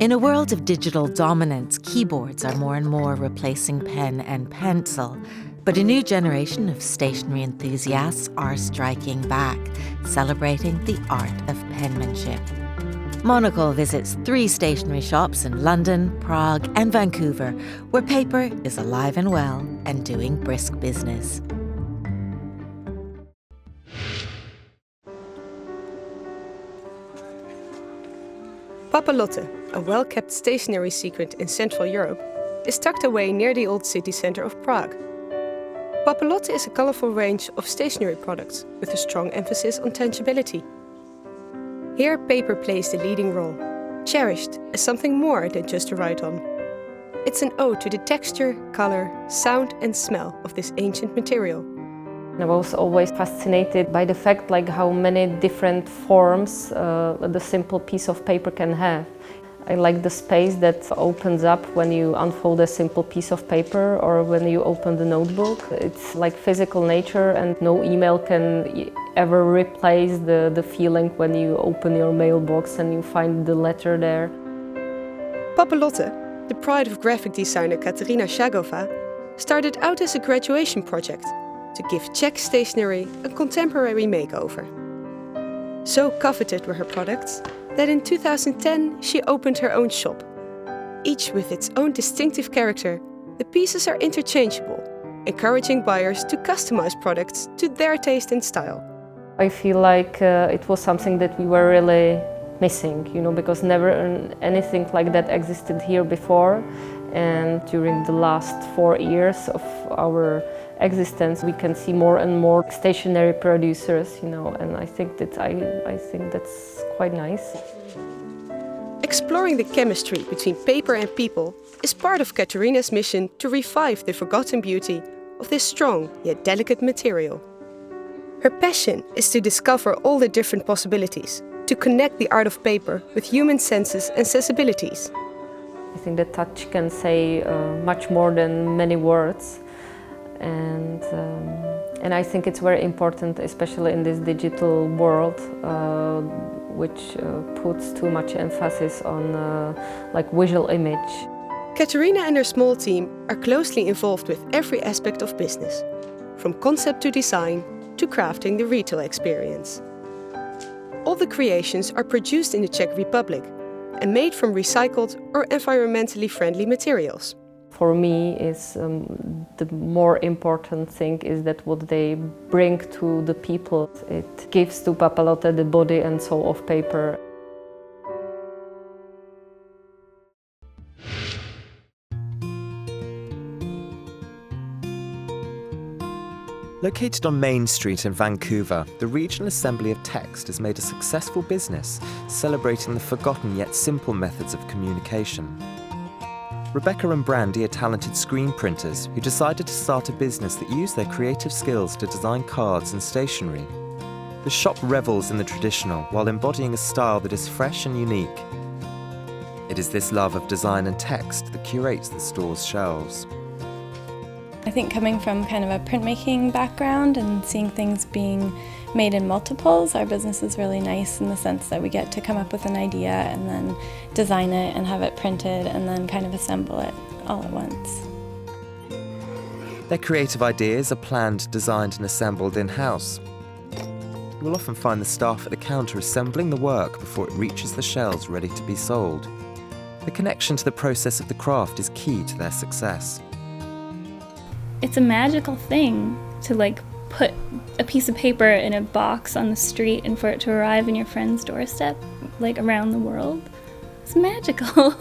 In a world of digital dominance, keyboards are more and more replacing pen and pencil. But a new generation of stationery enthusiasts are striking back, celebrating the art of penmanship. Monocle visits 3 stationery shops in London, Prague and Vancouver, where paper is alive and well and doing brisk business. Papa Lotta, a well-kept stationery secret in Central Europe, is tucked away near the old city centre of Prague. Papa Lotta is a colourful range of stationery products with a strong emphasis on tangibility. Here paper plays the leading role, cherished as something more than just to write on. It's an ode to the texture, colour, sound and smell of this ancient material. I was always fascinated by the fact how many different forms the simple piece of paper can have. I like the space that opens up when you unfold a simple piece of paper or when you open the notebook. It's like physical nature, and no email can ever replace the feeling when you open your mailbox and you find the letter there. Papa Lotta, the pride of graphic designer Katerina Shagova, started out as a graduation project to give Czech stationery a contemporary makeover. So coveted were her products that in 2010 she opened her own shop. Each with its own distinctive character, the pieces are interchangeable, encouraging buyers to customize products to their taste and style. I feel like it was something that we were really missing, because never anything like that existed here before. And during the last 4 years of our existence, we can see more and more stationery producers, and I think that's quite nice. Exploring the chemistry between paper and people is part of Katerina's mission to revive the forgotten beauty of this strong yet delicate material. Her passion is to discover all the different possibilities, to connect the art of paper with human senses and sensibilities. I think that touch can say much more than many words, and I think it's very important, especially in this digital world, which puts too much emphasis on visual image. Katerina and her small team are closely involved with every aspect of business, from concept to design to crafting the retail experience. All the creations are produced in the Czech Republic and made from recycled or environmentally friendly materials. For me, the more important thing is that what they bring to the people. It gives to Papa Lotta the body and soul of paper. Located on Main Street in Vancouver, the Regional Assembly of Text has made a successful business, celebrating the forgotten yet simple methods of communication. Rebecca and Brandy are talented screen printers who decided to start a business that used their creative skills to design cards and stationery. The shop revels in the traditional while embodying a style that is fresh and unique. It is this love of design and text that curates the store's shelves. I think coming from kind of a printmaking background and seeing things being made in multiples, our business is really nice in the sense that we get to come up with an idea and then design it and have it printed and then kind of assemble it all at once. Their creative ideas are planned, designed and assembled in-house. You will often find the staff at the counter assembling the work before it reaches the shelves ready to be sold. The connection to the process of the craft is key to their success. It's a magical thing to put a piece of paper in a box on the street and for it to arrive in your friend's doorstep, around the world. It's magical.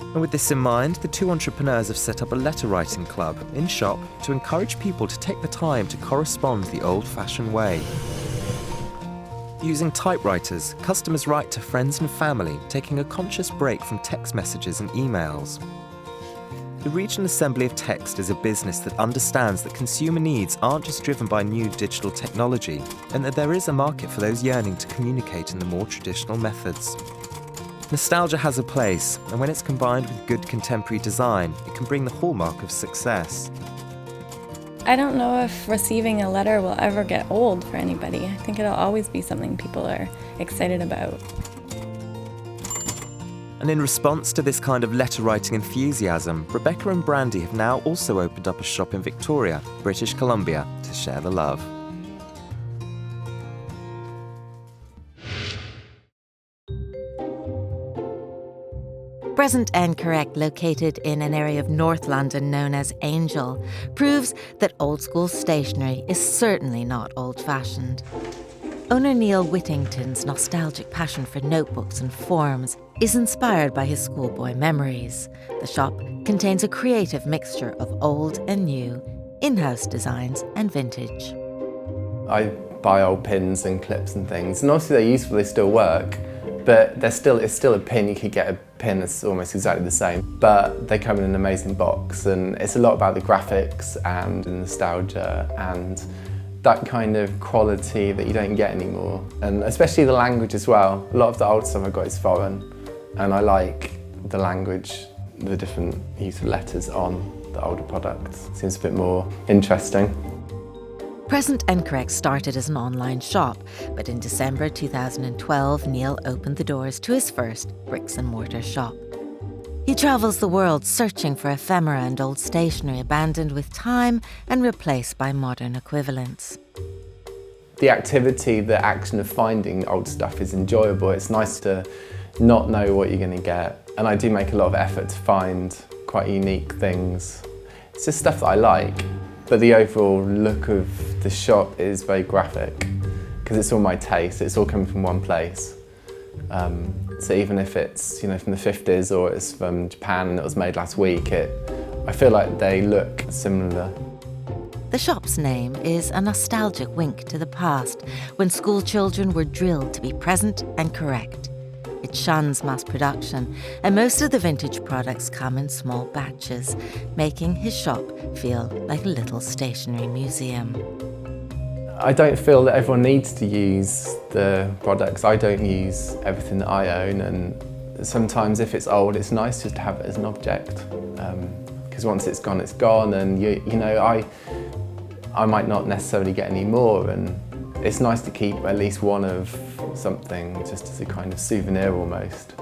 And with this in mind, the 2 entrepreneurs have set up a letter writing club in shop to encourage people to take the time to correspond the old-fashioned way. Using typewriters, customers write to friends and family, taking a conscious break from text messages and emails. The Regional Assembly of Text is a business that understands that consumer needs aren't just driven by new digital technology, and that there is a market for those yearning to communicate in the more traditional methods. Nostalgia has a place, and when it's combined with good contemporary design, it can bring the hallmark of success. I don't know if receiving a letter will ever get old for anybody. I think it'll always be something people are excited about. And in response to this kind of letter-writing enthusiasm, Rebecca and Brandy have now also opened up a shop in Victoria, British Columbia, to share the love. Present and Correct, located in an area of North London known as Angel, proves that old-school stationery is certainly not old-fashioned. Owner Neil Whittington's nostalgic passion for notebooks and forms is inspired by his schoolboy memories. The shop contains a creative mixture of old and new, in-house designs and vintage. I buy old pins and clips and things, and obviously they're useful, they still work, but it's still a pin. You could get a pin that's almost exactly the same, but they come in an amazing box, and it's a lot about the graphics and the nostalgia and that kind of quality that you don't get anymore, and especially the language as well. A lot of the old stuff I've got is foreign, and I like the language, the different use of letters on the older products. Seems a bit more interesting. Present and Correct started as an online shop, but in December 2012, Neil opened the doors to his first bricks-and-mortar shop. He travels the world searching for ephemera and old stationery abandoned with time and replaced by modern equivalents. The activity, the action of finding old stuff is enjoyable. It's nice to not know what you're going to get, and I do make a lot of effort to find quite unique things. It's just stuff that I like. But the overall look of the shop is very graphic because it's all my taste. It's all coming from one place. So even if it's from the 50s or it's from Japan and it was made last week, I feel like they look similar. The shop's name is a nostalgic wink to the past when school children were drilled to be present and correct. It shuns mass production, and most of the vintage products come in small batches, making his shop feel like a little stationery museum. I don't feel that everyone needs to use the products. I don't use everything that I own, and sometimes if it's old, it's nice just to have it as an object. Because once it's gone, and I might not necessarily get any more, and it's nice to keep at least one of something just as a kind of souvenir almost.